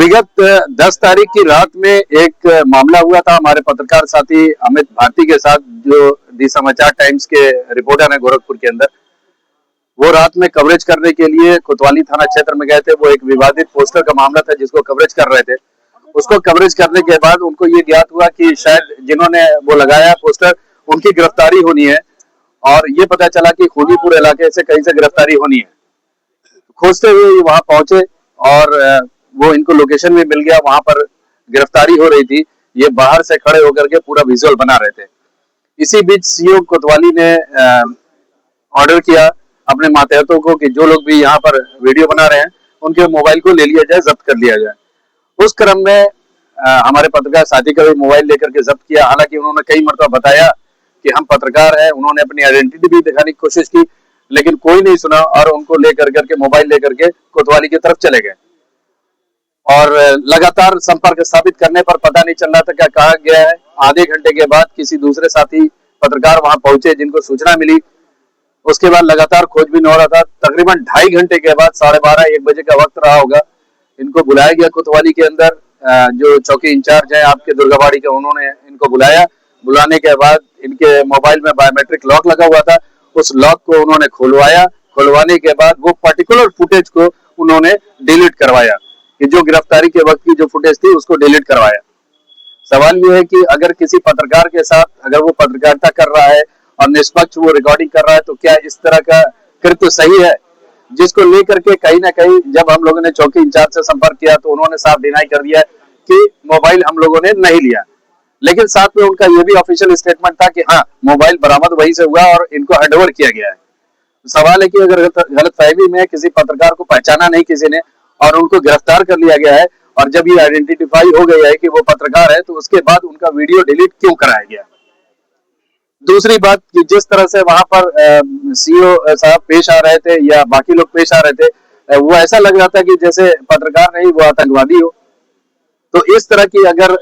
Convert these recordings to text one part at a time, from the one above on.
विगत 10 तारीख की रात में एक मामला हुआ था हमारे पत्रकार साथी अमित भारती के साथ, जो दी समाचार टाइम्स के रिपोर्टर हैं गोरखपुर के अंदर। वो रात में कवरेज करने के लिए कोतवाली थाना क्षेत्र में गए थे। वो एक विवादित पोस्टर का मामला था जिसको कवरेज कर रहे थे। उसको कवरेज करने के बाद उनको ये ज्ञात हुआ कि शायद जिन्होंने वो लगाया पोस्टर उनकी गिरफ्तारी होनी है, और ये पता चला कि खूनीपुर इलाके से कहीं से गिरफ्तारी होनी है। खोजते हुए वहां पहुंचे और वो इनको लोकेशन भी मिल गया, वहां पर गिरफ्तारी हो रही थी। ये बाहर से खड़े होकर के पूरा विजुअल बना रहे थे। इसी बीच सीओ कोतवाली ने ऑर्डर किया अपने मातहतों को कि जो लोग भी यहाँ पर वीडियो बना रहे हैं उनके मोबाइल को ले लिया जाए, जब्त कर लिया जाए। उस क्रम में हमारे पत्रकार साथी का भी मोबाइल लेकर के जब्त किया। हालांकि उन्होंने कई मरतबा बताया कि हम पत्रकार हैं, उन्होंने अपनी आइडेंटिटी भी दिखाने की कोशिश की, लेकिन कोई नहीं सुना और उनको लेकर करके मोबाइल लेकर के कोतवाली की तरफ चले गए। और लगातार संपर्क स्थापित करने पर पता नहीं चल रहा था क्या कहा गया है। आधे घंटे के बाद किसी दूसरे साथी पत्रकार वहां पहुंचे जिनको सूचना मिली। उसके बाद लगातार खोजबीन हो रहा था। तकरीबन 2.5 घंटे के बाद 12:30-1 बजे का वक्त रहा होगा, इनको बुलाया गया कोतवाली के अंदर। जो चौकी इंचार्ज है आपके दुर्गाबाड़ी के, उन्होंने इनको बुलाया। बुलाने के बाद इनके मोबाइल में बायोमेट्रिक लॉक लगा हुआ था, उस लॉक को उन्होंने खुलवाया। खुलवाने के बाद वो पर्टिकुलर फुटेज को उन्होंने डिलीट करवाया, कि जो गिरफ्तारी के वक्त की जो फुटेज थी उसको डिलीट करवाया। सवाल ये है कि अगर किसी पत्रकार के साथ अगर वो पत्रकारिता कर रहा है और निष्पक्ष वो रिकॉर्डिंग कर रहा है, तो क्या इस तरह का कृत्य सही है? जिसको लेकर के कहीं ना कहीं जब हम लोगों ने चौकी इंचार्ज से संपर्क किया तो उन्होंने साफ डिनाई कर दिया कि मोबाइल हम लोगों ने नहीं लिया। लेकिन साथ में उनका ये भी ऑफिशियल स्टेटमेंट था कि हाँ, मोबाइल बरामद वहीं से हुआ और इनको हैंडओवर किया गया है। सवाल है कि अगर गलतफहमी में किसी पत्रकार को पहचाना नहीं किसी ने और उनको गिरफ्तार कर लिया गया है, और जब ये आइडेंटिफाई हो गया है कि वो पत्रकार है, तो उसके बाद उनका वीडियो डिलीट क्यों कराया गया? दूसरी बात कि जिस तरह से वहां पर सीओ साहब पेश आ रहे थे या बाकी लोग पेश आ रहे थे, वो ऐसा लग रहा था कि जैसे पत्रकार नहीं वो आतंकवादी हो। तो इस तरह की अगर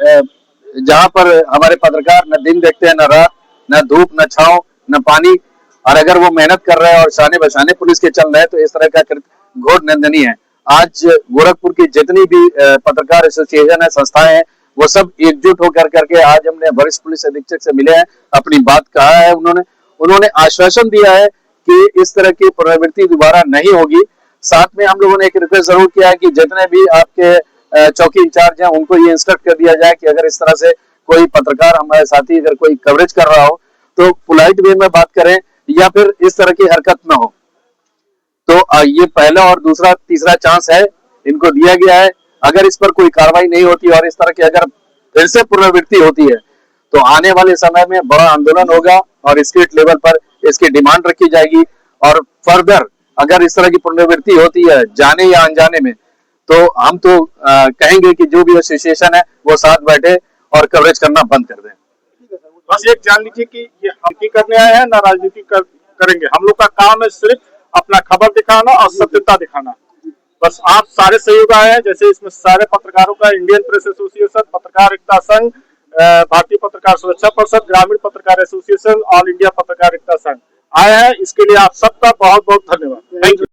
जहां पर हमारे पत्रकार न दिन देखते हैं, न रात, न धूप, न छांव, न पानी, और अगर वो मेहनत कर रहे हैं और शाने बशाने पुलिस के चल रहे हैं, तो इस तरह का घोर निंदनीय है। आज गोरखपुर की जितनी भी पत्रकार एसोसिएशन है, संस्थाएं हैं, वो सब एकजुट होकर करके आज हमने वरिष्ठ पुलिस अधीक्षक से मिले हैं, अपनी बात कहा है। उन्होंने आश्वासन दिया है कि इस तरह की पुनरावृत्ति दोबारा नहीं होगी। साथ में हम लोगों ने एक रिक्वेस्ट जरूर किया है कि जितने भी आपके चौकी इंचार्ज हैं उनको ये इंस्ट्रक्ट कर दिया जाए कि अगर इस तरह से कोई पत्रकार हमारे साथी अगर कोई कवरेज कर रहा हो तो पोलाइट वे में बात करें या फिर इस तरह की हरकत न हो। तो ये पहला और दूसरा तीसरा चांस है, इनको दिया गया है। अगर इस पर कोई कार्रवाई नहीं होती और इस तरह की अगर फिर से पुनरावृत्ति होती है तो आने वाले समय में बड़ा आंदोलन होगा और स्टेट लेवल पर इसकी डिमांड रखी जाएगी। और फर्दर अगर इस तरह की पुनरावृत्ति होती है जाने या अनजाने में, तो हम तो कहेंगे कि जो भी एसोसिएशन है वो साथ बैठे और कवरेज करना बंद कर दें। बस एक जान लीजिए कि ये राजनीति करने आए हैं ना राजनीति करेंगे। हम लोग का काम है सिर्फ अपना खबर दिखाना और सत्यता दिखाना। बस आप सारे सहयोग आए हैं, जैसे इसमें सारे पत्रकारों का इंडियन प्रेस एसोसिएशन, पत्रकार एकता संघ, भारतीय पत्रकार सुरक्षा परिषद, ग्रामीण पत्रकार एसोसिएशन, ऑल इंडिया पत्रकार एकता संघ आए हैं। इसके लिए आप सबका बहुत बहुत धन्यवाद। Thank you.